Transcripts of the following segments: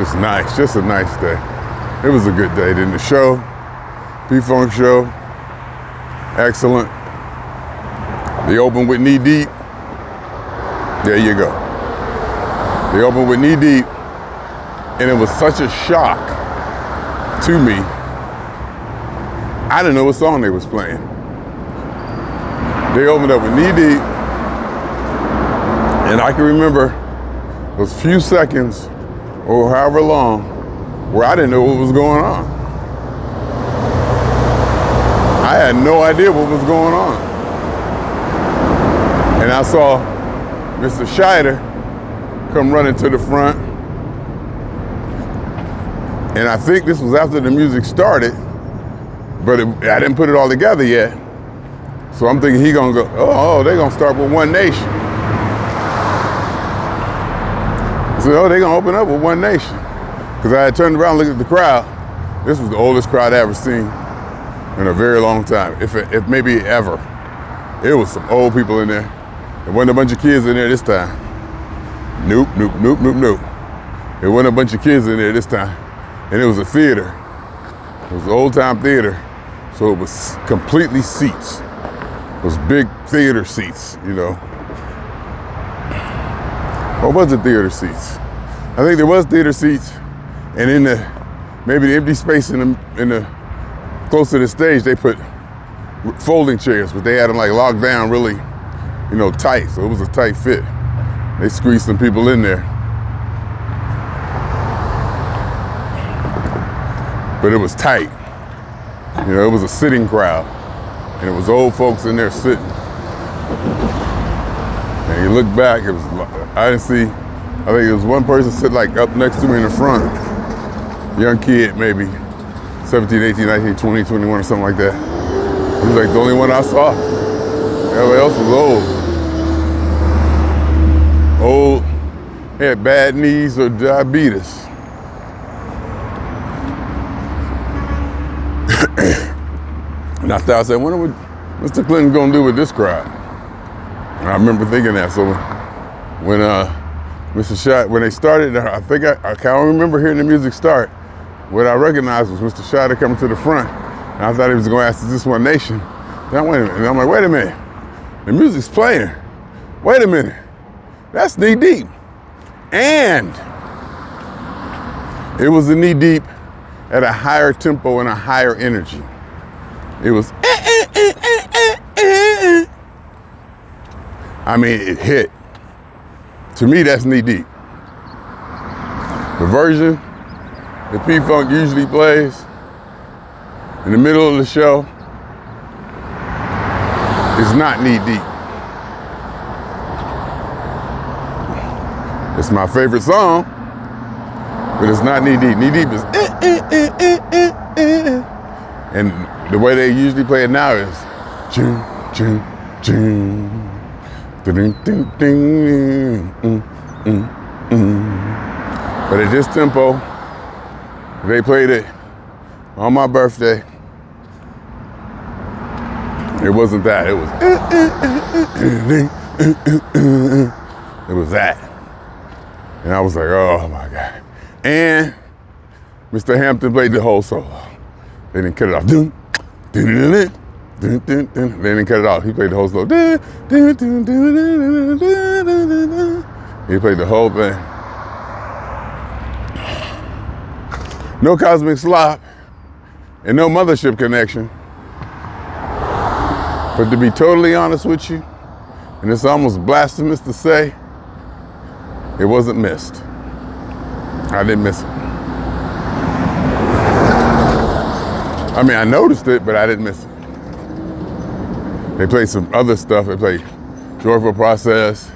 just nice, just a nice day. It was a good day. Then the show, P-Funk show, excellent. They opened with Knee Deep. There you go. They opened with Knee Deep, and it was such a shock to me. I didn't know what song they was playing. They opened up with Knee Deep, and I can remember those few seconds, or however long, where I didn't know what was going on. I had no idea what was going on. And I saw Mr. Scheider come running to the front. And I think this was after the music started, but I didn't put it all together yet. So I'm thinking he gonna go, oh, they gonna start with One Nation. So, they gonna open up with One Nation. Because I had turned around and looked at the crowd. This was the oldest crowd I ever seen in a very long time, if maybe ever. It was some old people in there. There wasn't a bunch of kids in there this time. Nope, nope, nope, nope, nope. There wasn't a bunch of kids in there this time. And it was a theater. It was an old time theater. So it was completely seats. It was big theater seats, you know. Or was it theater seats? I think there was theater seats, and in maybe the empty space in the close to the stage, they put folding chairs, but they had them like locked down really, you know, tight. So it was a tight fit. They squeezed some people in there. But it was tight. You know, it was a sitting crowd. And it was old folks in there sitting. And you look back, it was, I didn't see, I think there was one person sitting like up next to me in the front. Young kid, maybe 17, 18, 19, 20, 21 or something like that. He was like the only one I saw. Everybody else was old. Old, had bad knees or diabetes. And I thought, I said, I wonder what Mr. Clinton gonna do with this crowd? And I remember thinking that. So when when they started, I can't remember hearing the music start. What I recognized was Mr. Scheider coming to the front. And I thought he was gonna ask, is this One Nation? Now, wait a minute. And I'm like, wait a minute. The music's playing. Wait a minute. That's Knee Deep. And it was a Knee Deep at a higher tempo and a higher energy. It was, I mean, it hit. To me, that's Knee Deep. The version that P-Funk usually plays in the middle of the show is not Knee Deep. It's my favorite song, but it's not Knee Deep. Knee Deep is and the way they usually play it now is ching, ching, ching, ding, ding, ding, But at this tempo, they played it on my birthday. It wasn't that. It was that. And I was like, oh my God. And Mr. Hampton played the whole solo. They didn't cut it off. They didn't cut it off. He played the whole solo. He played the whole thing. No Cosmic Slop and no Mothership Connection. But to be totally honest with you, and it's almost blasphemous to say, it wasn't missed. I didn't miss it. I mean, I noticed it, but I didn't miss it. They played some other stuff. They played Joyful Process.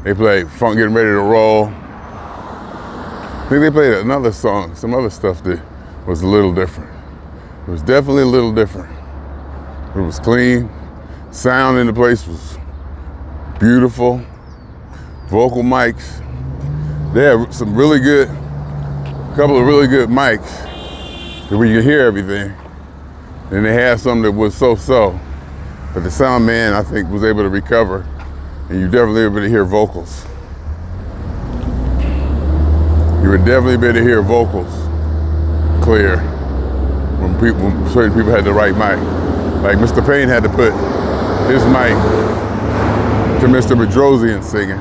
They played Funk Getting Ready to Roll. I think they played another song, some other stuff that was a little different. It was definitely a little different. It was clean. Sound in the place was beautiful. Vocal mics. They had some really good, couple of really good mics that where you could hear everything. And they had some that was so-so. But the sound man, I think, was able to recover, and you definitely able to hear vocals. You would definitely be able to hear vocals clear when certain people had the right mic. Like Mr. Payne had to put his mic to Mr. Bedrosian singing.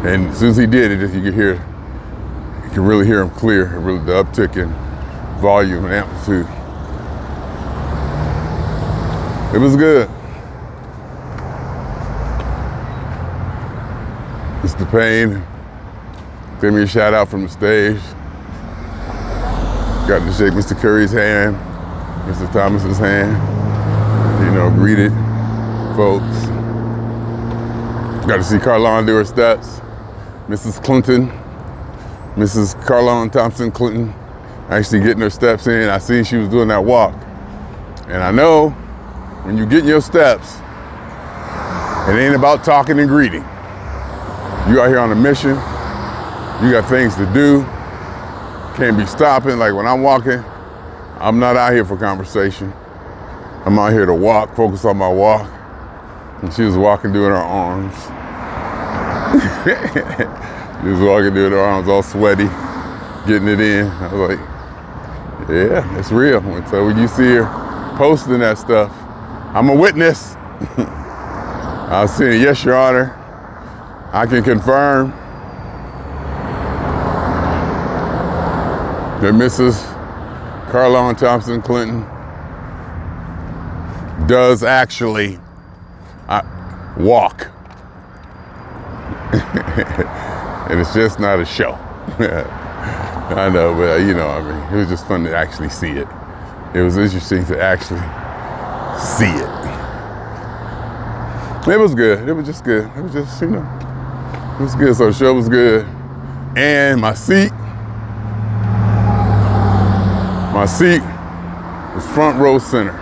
And as soon as he did it, you could really hear him clear, really the uptick in volume and amplitude. It was good. Mr. Payne gave me a shout out from the stage. Got to shake Mr. Curry's hand, Mr. Thomas's hand, greeted folks. Got to see Carlon do her steps. Mrs. Clinton, Mrs. Carlon Thompson Clinton, actually getting her steps in. I seen she was doing that walk. And I know when you get in your steps, it ain't about talking and greeting. You out here on a mission. You got things to do. Can't be stopping. Like when I'm walking, I'm not out here for conversation. I'm out here to walk, focus on my walk. And she was walking doing her arms. She was walking doing her arms all sweaty, getting it in. I was like, yeah, it's real. And so when you see her posting that stuff, I'm a witness. I was saying, yes, Your Honor. I can confirm that Mrs. Carlon Thompson Clinton does actually walk. And it's just not a show. I know, but it was just fun to actually see it. It was interesting to actually see it. It was good. It was just good. It was just, it was good. So the show was good. And my seat was front row center.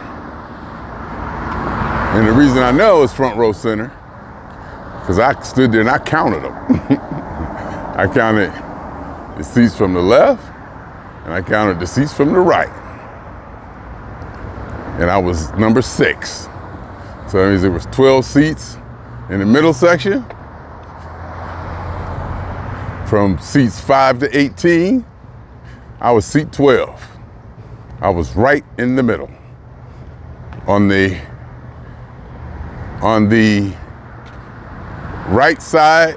And the reason I know it's front row center, because I stood there and I counted them. I counted the seats from the left, and I counted the seats from the right. And I was number 6. So that means there was 12 seats in the middle section. From seats 5 to 18, I was seat 12. I was right in the middle. On the right side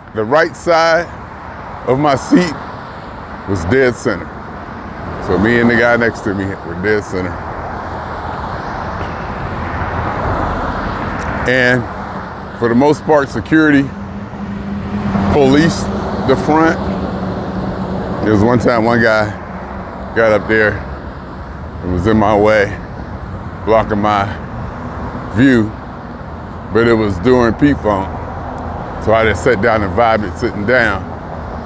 of my seat was dead center. So me and the guy next to me were dead center. And for the most part, security policed the front. There was one time one guy got up there and was in my way, blocking my view, but it was during P-Funk. So I just sat down and vibed it sitting down.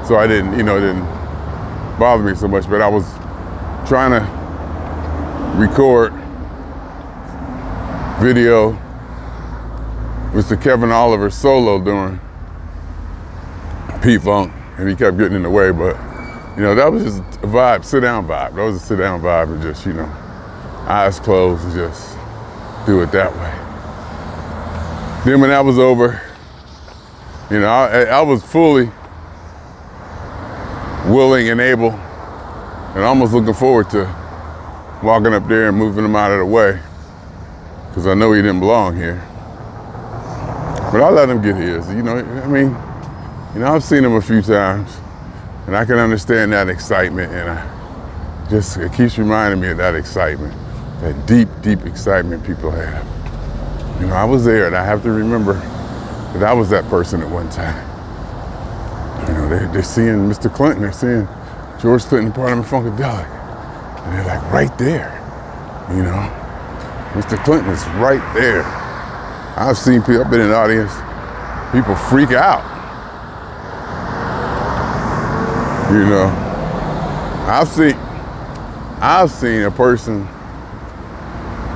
So I didn't, it didn't bother me so much, but I was trying to record video Mr. Kevin Oliver's solo during P-Funk, and he kept getting in the way, but that was just a vibe, sit down vibe. That was a sit down vibe, and just, eyes closed and just do it that way. Then when that was over, I was fully willing and able and almost looking forward to walking up there and moving him out of the way, because I know he didn't belong here. But I let him get his, I've seen him a few times, and I can understand that excitement, and it keeps reminding me of that excitement, that deep, deep excitement people have. I was there, and I have to remember that I was that person at one time. They're seeing Mr. Clinton, they're seeing George Clinton, Parliament Funkadelic, and they're like right there, Mr. Clinton is right there. I've seen people, I've been in the audience, people freak out. I've seen a person,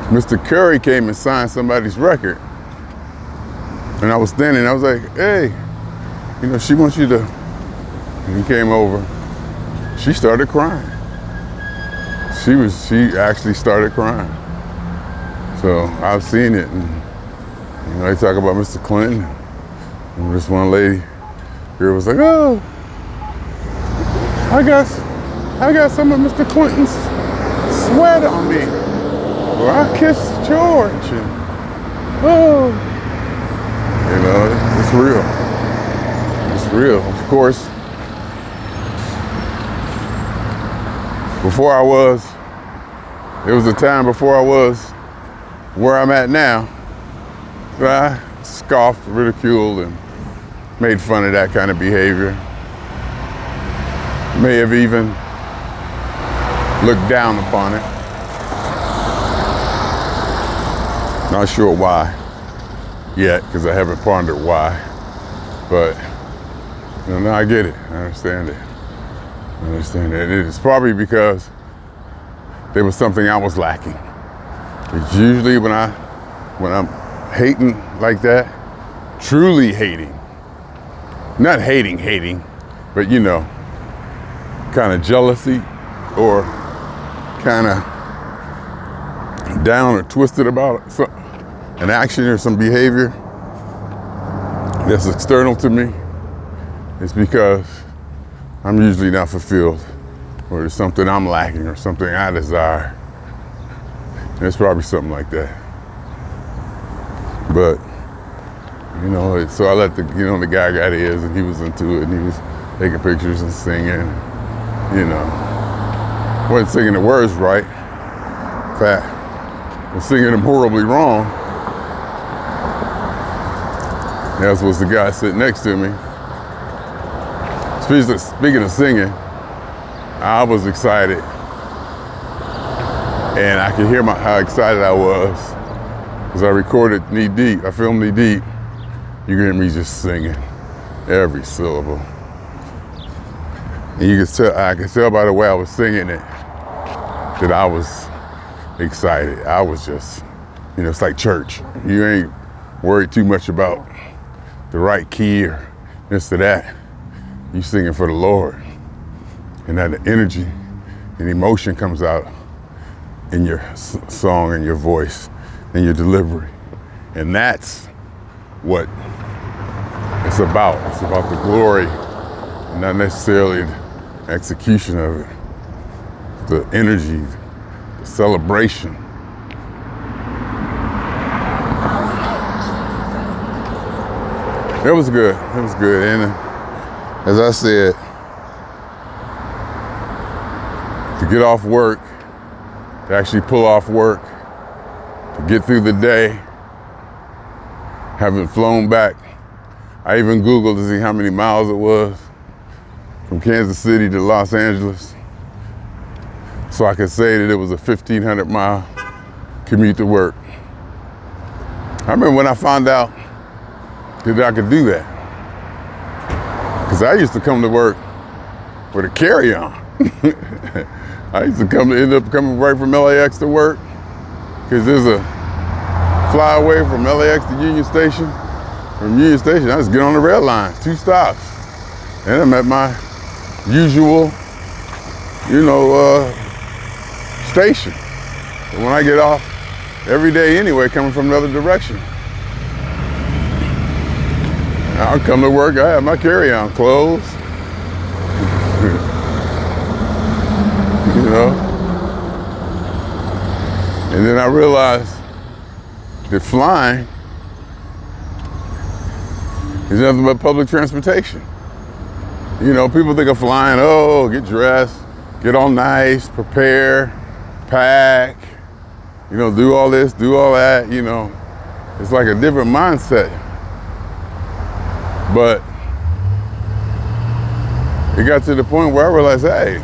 Mr. Curry came and signed somebody's record, and I was standing, I was like, hey, she wants you to, and he came over, she started crying. She actually started crying. So I've seen it, and they talk about Mr. Clinton, and this one lady here was like, oh. I got some of Mr. Clinton's sweat on me. Or I kissed George. And, oh, you know, it's real. It's real. Of course, there was a time before I was where I'm at now, that I scoffed, ridiculed, and made fun of that kind of behavior. May have even looked down upon it. Not sure why yet, because I haven't pondered why. But you know, now I get it. I understand it. I understand it. It's probably because there was something I was lacking. It's usually when I'm hating like that, truly hating, not hating, but you know, kind of jealousy or kind of down or twisted about an action or some behavior that's external to me, it's because I'm usually not fulfilled, or there's something I'm lacking or something I desire. And it's probably something like that. But, you know, so I let the guy got his, and he was into it, and he was taking pictures and singing, you know. Wasn't singing the words right. In fact, was singing them horribly wrong. As was the guy sitting next to me. Speaking of singing, I was excited. And I could hear how excited I was. Because I recorded Knee Deep, I filmed Knee Deep. You can hear me just singing every syllable. And I could tell by the way I was singing it that I was excited. I was just, you know, it's like church. You ain't worried too much about the right key or this or that. You singing for the Lord. And that energy and emotion comes out in your song and your voice and your delivery. And that's what it's about. It's about the glory and not necessarily the execution of it. The energy, the celebration. It was good. It was good. And as I said, to get off work, to actually pull off work, to get through the day, having flown back. I even Googled to see how many miles it was from Kansas City to Los Angeles, so I could say that it was a 1,500 mile commute to work. I remember when I found out that I could do that, because I used to come to work with a carry-on. I used to end up coming right from LAX to work, because there's a flyaway from LAX to Union Station. From Union Station, I just get on the red line, 2 stops. And I'm at my usual, station. But when I get off every day anyway, coming from the other direction, I'll come to work, I have my carry-on clothes. You know? And then I realized that flying is nothing but public transportation. You know, people think of flying, oh, get dressed, get all nice, prepare, pack, do all this, do all that, It's like a different mindset. But it got to the point where I realized, hey,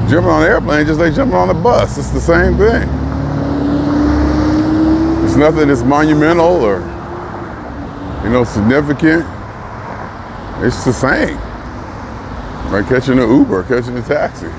jumping on an airplane just like jumping on a bus. It's the same thing. It's nothing that's monumental or, significant. It's the same. Like catching an Uber, catching a taxi.